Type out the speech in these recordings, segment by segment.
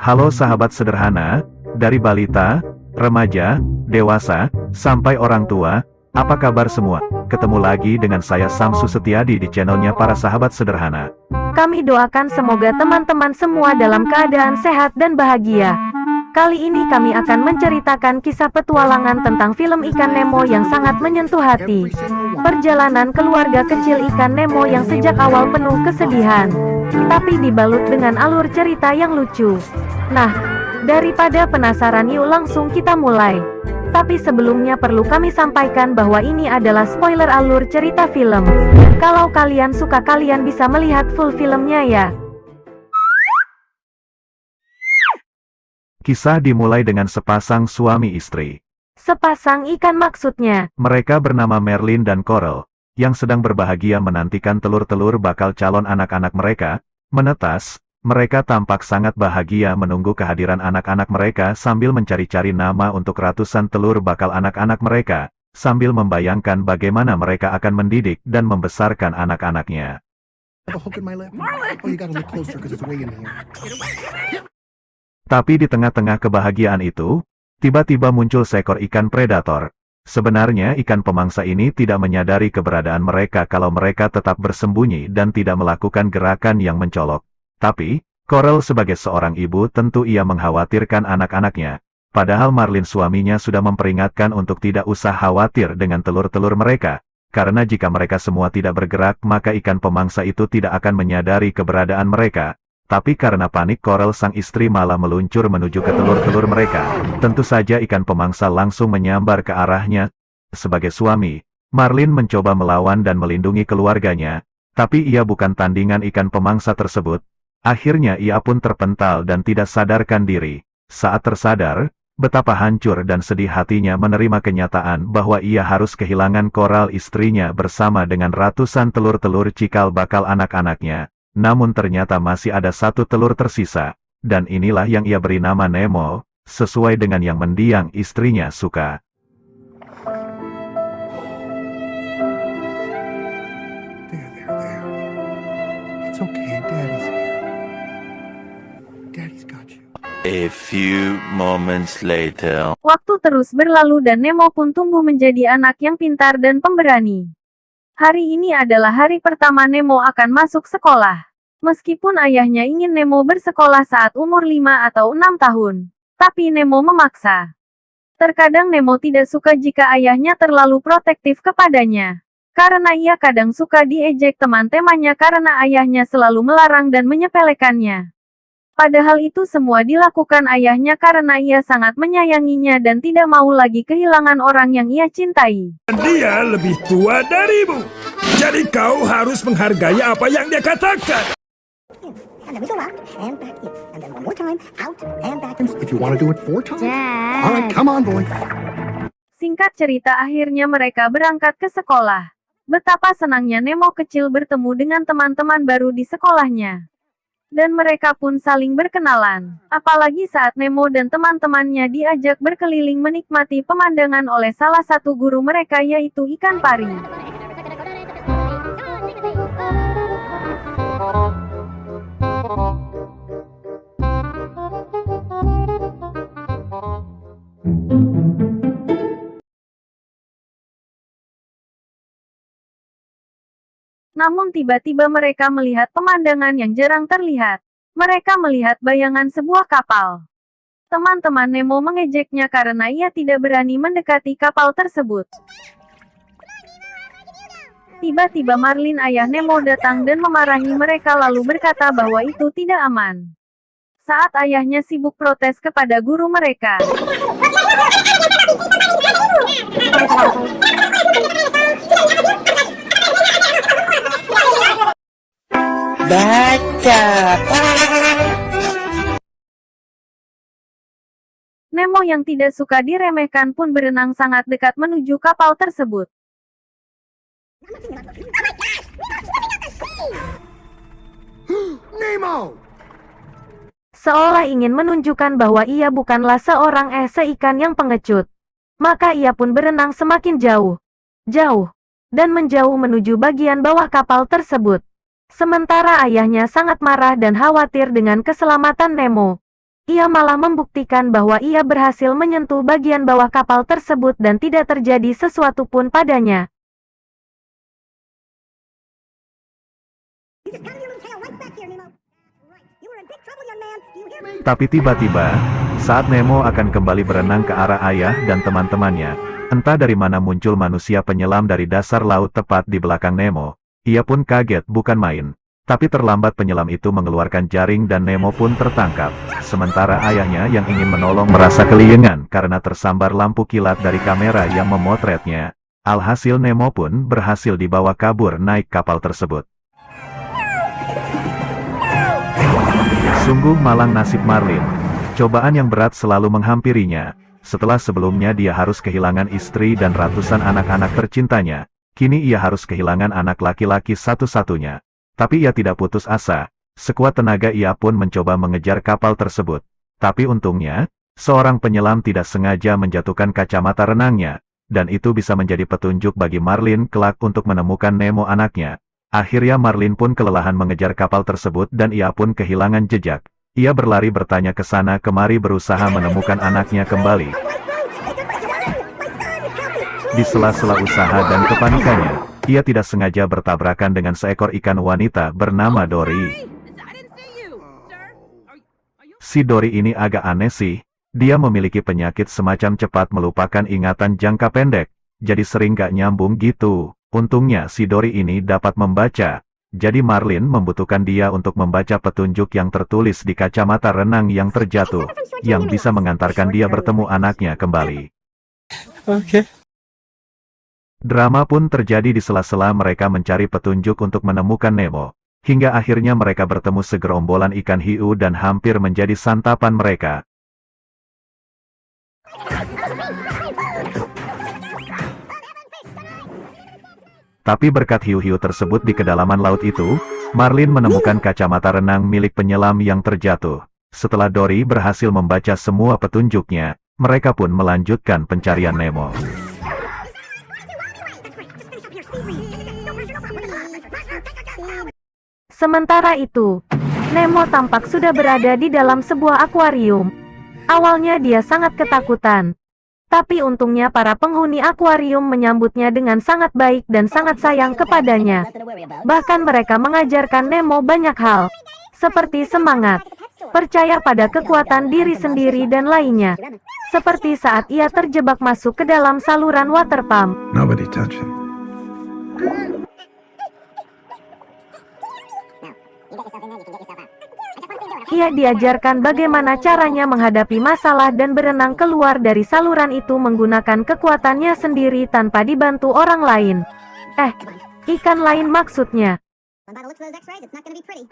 Halo sahabat sederhana, dari balita, remaja, dewasa, sampai orang tua, apa kabar semua? Ketemu lagi dengan saya Samsu Setiadi di channelnya Para Sahabat Sederhana. Kami doakan semoga teman-teman semua dalam keadaan sehat dan bahagia. Kali ini kami akan menceritakan kisah petualangan tentang film Ikan Nemo yang sangat menyentuh hati. Perjalanan keluarga kecil Ikan Nemo yang sejak awal penuh kesedihan, tapi dibalut dengan alur cerita yang lucu. Nah, daripada penasaran, yuk langsung kita mulai. Tapi sebelumnya perlu kami sampaikan bahwa ini adalah spoiler alur cerita film. Kalau kalian suka, kalian bisa melihat full filmnya ya. Kisah dimulai dengan sepasang suami istri. Sepasang ikan maksudnya. Mereka bernama Merlin dan Coral, yang sedang berbahagia menantikan telur-telur bakal calon anak-anak mereka menetas. Mereka tampak sangat bahagia menunggu kehadiran anak-anak mereka sambil mencari-cari nama untuk ratusan telur bakal anak-anak mereka, sambil membayangkan bagaimana mereka akan mendidik dan membesarkan anak-anaknya. Tapi di tengah-tengah kebahagiaan itu, tiba-tiba muncul seekor ikan predator. Sebenarnya ikan pemangsa ini tidak menyadari keberadaan mereka kalau mereka tetap bersembunyi dan tidak melakukan gerakan yang mencolok. Tapi, Coral sebagai seorang ibu tentu ia mengkhawatirkan anak-anaknya. Padahal Marlin suaminya sudah memperingatkan untuk tidak usah khawatir dengan telur-telur mereka. Karena jika mereka semua tidak bergerak maka ikan pemangsa itu tidak akan menyadari keberadaan mereka. Tapi karena panik, Coral sang istri malah meluncur menuju ke telur-telur mereka. Tentu saja ikan pemangsa langsung menyambar ke arahnya. Sebagai suami, Marlin mencoba melawan dan melindungi keluarganya. Tapi ia bukan tandingan ikan pemangsa tersebut. Akhirnya ia pun terpental dan tidak sadarkan diri. Saat tersadar, betapa hancur dan sedih hatinya menerima kenyataan bahwa ia harus kehilangan Coral istrinya bersama dengan ratusan telur-telur cikal bakal anak-anaknya. Namun ternyata masih ada satu telur tersisa, dan inilah yang ia beri nama Nemo, sesuai dengan yang mendiang istrinya suka. There. It's okay, Daddy's here. Daddy's got you. A few moments later. Waktu terus berlalu dan Nemo pun tumbuh menjadi anak yang pintar dan pemberani. Hari ini adalah hari pertama Nemo akan masuk sekolah. Meskipun ayahnya ingin Nemo bersekolah saat umur 5 atau 6 tahun, tapi Nemo memaksa. Terkadang Nemo tidak suka jika ayahnya terlalu protektif kepadanya. Karena ia kadang suka diejek teman-temannya karena ayahnya selalu melarang dan menyepelekannya. Padahal itu semua dilakukan ayahnya karena ia sangat menyayanginya dan tidak mau lagi kehilangan orang yang ia cintai. Dia lebih tua darimu. Jadi kau harus menghargai apa yang dia katakan. And then we go out and back in. And then one more time, out and back in. If you want to do it 4 times. All right, come on, boy. Singkat cerita, akhirnya mereka berangkat ke sekolah. Betapa senangnya Nemo kecil bertemu dengan teman-teman baru di sekolahnya. Dan mereka pun saling berkenalan. Apalagi saat Nemo dan teman-temannya diajak berkeliling menikmati pemandangan oleh salah satu guru mereka, yaitu ikan pari. Namun tiba-tiba mereka melihat pemandangan yang jarang terlihat. Mereka melihat bayangan sebuah kapal. Teman-teman Nemo mengejeknya karena ia tidak berani mendekati kapal tersebut. Tiba-tiba Marlin, ayah Nemo, datang dan memarahi mereka lalu berkata bahwa itu tidak aman. Saat ayahnya sibuk protes kepada guru mereka. Baca. Nemo yang tidak suka diremehkan pun berenang sangat dekat menuju kapal tersebut. Nemo! Seolah ingin menunjukkan bahwa ia bukanlah seorang seikan yang pengecut. Maka ia pun berenang semakin jauh, dan menjauh menuju bagian bawah kapal tersebut. Sementara ayahnya sangat marah dan khawatir dengan keselamatan Nemo. ia malah membuktikan bahwa ia berhasil menyentuh bagian bawah kapal tersebut dan tidak terjadi sesuatu pun padanya. You just pounded your little tail right back here, Nemo. Right. You were in big trouble, young man. Do you hear me? Tapi tiba-tiba, saat Nemo akan kembali berenang ke arah ayah dan teman-temannya, entah dari mana muncul manusia penyelam dari dasar laut tepat di belakang Nemo. Ia pun kaget bukan main. Tapi terlambat penyelam itu mengeluarkan jaring dan Nemo pun tertangkap. Sementara ayahnya yang ingin menolong merasa keliengan karena tersambar lampu kilat dari kamera yang memotretnya. Alhasil Nemo pun berhasil dibawa kabur naik kapal tersebut. Sungguh malang nasib Marlin. Cobaan yang berat selalu menghampirinya. Setelah sebelumnya dia harus kehilangan istri dan ratusan anak-anak tercintanya, kini ia harus kehilangan anak laki-laki satu-satunya. Tapi ia tidak putus asa. Sekuat tenaga ia pun mencoba mengejar kapal tersebut. Tapi untungnya, seorang penyelam tidak sengaja menjatuhkan kacamata renangnya, dan itu bisa menjadi petunjuk bagi Marlin kelak untuk menemukan Nemo anaknya. Akhirnya Marlin pun kelelahan mengejar kapal tersebut dan ia pun kehilangan jejak. Ia berlari bertanya ke sana kemari berusaha menemukan anaknya kembali. Di sela-sela usaha dan kepanikannya, ia tidak sengaja bertabrakan dengan seekor ikan wanita bernama Dory. Si Dory ini agak aneh sih. Dia memiliki penyakit semacam cepat melupakan ingatan jangka pendek, jadi sering gak nyambung gitu. Untungnya si Dory ini dapat membaca, jadi Marlin membutuhkan dia untuk membaca petunjuk yang tertulis di kacamata renang yang terjatuh, yang bisa mengantarkan dia bertemu anaknya kembali. Drama pun terjadi di sela-sela mereka mencari petunjuk untuk menemukan Nemo, hingga akhirnya mereka bertemu segerombolan ikan hiu dan hampir menjadi santapan mereka. Tapi berkat hiu-hiu tersebut di kedalaman laut itu, Marlin menemukan kacamata renang milik penyelam yang terjatuh. Setelah Dory berhasil membaca semua petunjuknya, mereka pun melanjutkan pencarian Nemo. Sementara itu, Nemo tampak sudah berada di dalam sebuah akuarium. Awalnya dia sangat ketakutan. Tapi untungnya para penghuni akuarium menyambutnya dengan sangat baik dan sangat sayang kepadanya. Bahkan mereka mengajarkan Nemo banyak hal, seperti semangat, percaya pada kekuatan diri sendiri dan lainnya. Seperti saat ia terjebak masuk ke dalam saluran water pump. Nobody touch him. Ia diajarkan bagaimana caranya menghadapi masalah dan berenang keluar dari saluran itu menggunakan kekuatannya sendiri tanpa dibantu orang lain. Ikan lain maksudnya.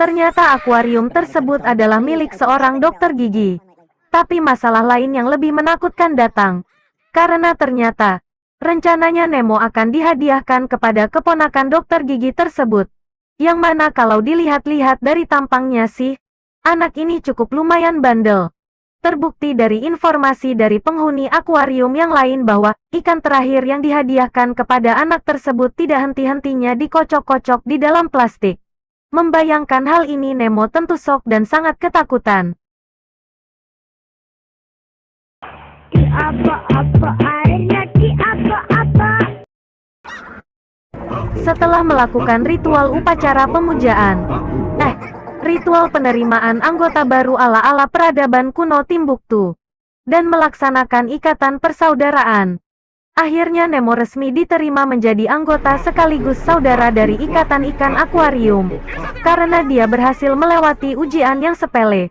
Ternyata akuarium tersebut adalah milik seorang dokter gigi. Tapi masalah lain yang lebih menakutkan datang. Karena ternyata, rencananya Nemo akan dihadiahkan kepada keponakan dokter gigi tersebut. Yang mana kalau dilihat-lihat dari tampangnya sih, anak ini cukup lumayan bandel. Terbukti dari informasi dari penghuni akuarium yang lain bahwa ikan terakhir yang dihadiahkan kepada anak tersebut tidak henti-hentinya dikocok-kocok di dalam plastik. Membayangkan hal ini Nemo tentu shock dan sangat ketakutan. Setelah melakukan ritual upacara pemujaan, ritual penerimaan anggota baru ala-ala peradaban kuno Timbuktu, dan melaksanakan ikatan persaudaraan. Akhirnya Nemo resmi diterima menjadi anggota sekaligus saudara dari ikatan ikan akuarium, karena dia berhasil melewati ujian yang sepele.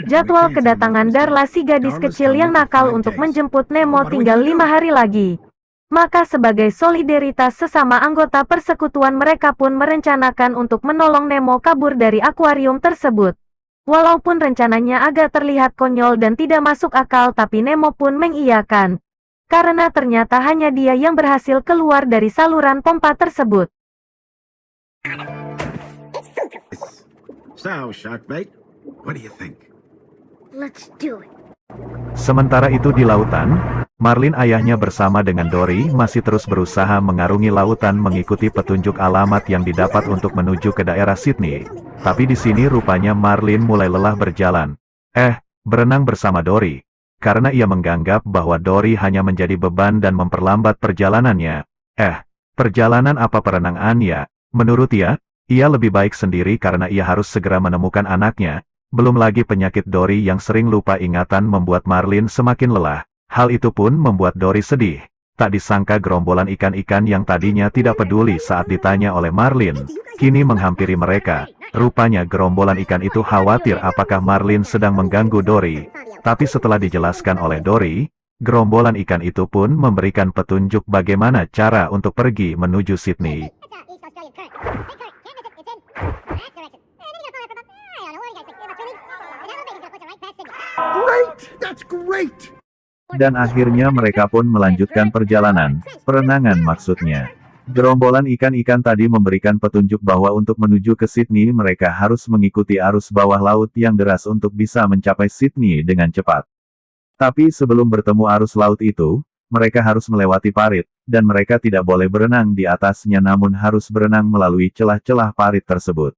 Jadwal kedatangan Darla si gadis kecil yang nakal untuk menjemput Nemo tinggal 5 hari lagi. Maka sebagai solidaritas sesama anggota persekutuan mereka pun merencanakan untuk menolong Nemo kabur dari akuarium tersebut. Walaupun rencananya agak terlihat konyol dan tidak masuk akal tapi Nemo pun mengiyakan. Karena ternyata hanya dia yang berhasil keluar dari saluran pompa tersebut. So, Sharkbait, what do you think? Let's do it. Sementara itu di lautan, Marlin ayahnya bersama dengan Dory masih terus berusaha mengarungi lautan mengikuti petunjuk alamat yang didapat untuk menuju ke daerah Sydney. Tapi di sini rupanya Marlin mulai lelah berjalan. Berenang bersama Dory. Karena ia menganggap bahwa Dory hanya menjadi beban dan memperlambat perjalanannya. Perjalanan apa perenangan ya? Menurut ia lebih baik sendiri karena ia harus segera menemukan anaknya. Belum lagi penyakit Dory yang sering lupa ingatan membuat Marlin semakin lelah. Hal itu pun membuat Dory sedih. Tak disangka gerombolan ikan-ikan yang tadinya tidak peduli saat ditanya oleh Marlin, kini menghampiri mereka. Rupanya gerombolan ikan itu khawatir apakah Marlin sedang mengganggu Dory. Tapi setelah dijelaskan oleh Dory, gerombolan ikan itu pun memberikan petunjuk bagaimana cara untuk pergi menuju Sydney. Great! That's great! Dan akhirnya mereka pun melanjutkan perjalanan, perenangan maksudnya. Gerombolan ikan-ikan tadi memberikan petunjuk bahwa untuk menuju ke Sydney mereka harus mengikuti arus bawah laut yang deras untuk bisa mencapai Sydney dengan cepat. Tapi sebelum bertemu arus laut itu, mereka harus melewati parit, dan mereka tidak boleh berenang di atasnya namun harus berenang melalui celah-celah parit tersebut.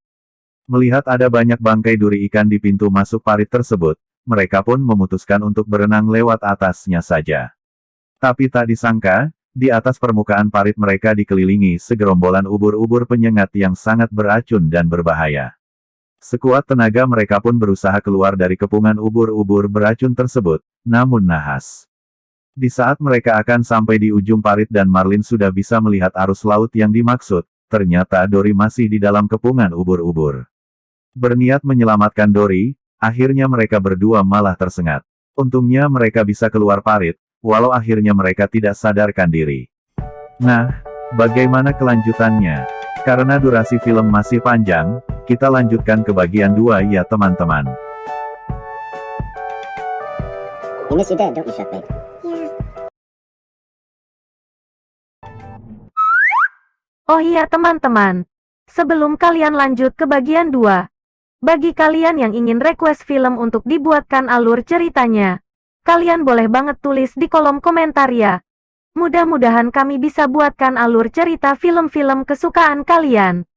Melihat ada banyak bangkai duri ikan di pintu masuk parit tersebut, mereka pun memutuskan untuk berenang lewat atasnya saja. Tapi tak disangka, di atas permukaan parit mereka dikelilingi segerombolan ubur-ubur penyengat yang sangat beracun dan berbahaya. Sekuat tenaga mereka pun berusaha keluar dari kepungan ubur-ubur beracun tersebut, namun nahas. Di saat mereka akan sampai di ujung parit dan Marlin sudah bisa melihat arus laut yang dimaksud, ternyata Dory masih di dalam kepungan ubur-ubur. Berniat menyelamatkan Dory, akhirnya mereka berdua malah tersengat. Untungnya mereka bisa keluar parit, walau akhirnya mereka tidak sadarkan diri. Nah, bagaimana kelanjutannya? Karena durasi film masih panjang, kita lanjutkan ke bagian 2 ya teman-teman. You miss your dad, don't you, Shockmate? Oh iya teman-teman. Sebelum kalian lanjut ke bagian 2. Bagi kalian yang ingin request film untuk dibuatkan alur ceritanya, kalian boleh banget tulis di kolom komentar ya. Mudah-mudahan kami bisa buatkan alur cerita film-film kesukaan kalian.